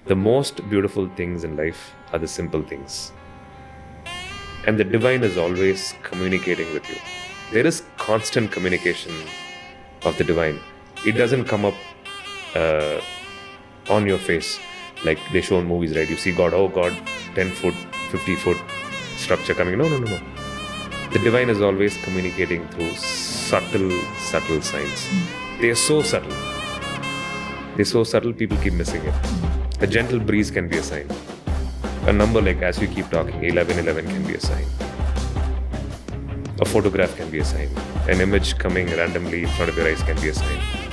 The most beautiful things in life are the simple things. And the divine is always communicating with you. There is constant communication of the divine. It doesn't come up on your face like they show in movies, right? You see God, oh God, 10 foot, 50 foot structure coming. No. The divine is always communicating through subtle signs. They are so subtle. They're so subtle, people keep missing it. A gentle breeze can be a sign. A number like, as you keep talking, 1111 can be a sign. A photograph can be a sign. An image coming randomly in front of your eyes can be a sign.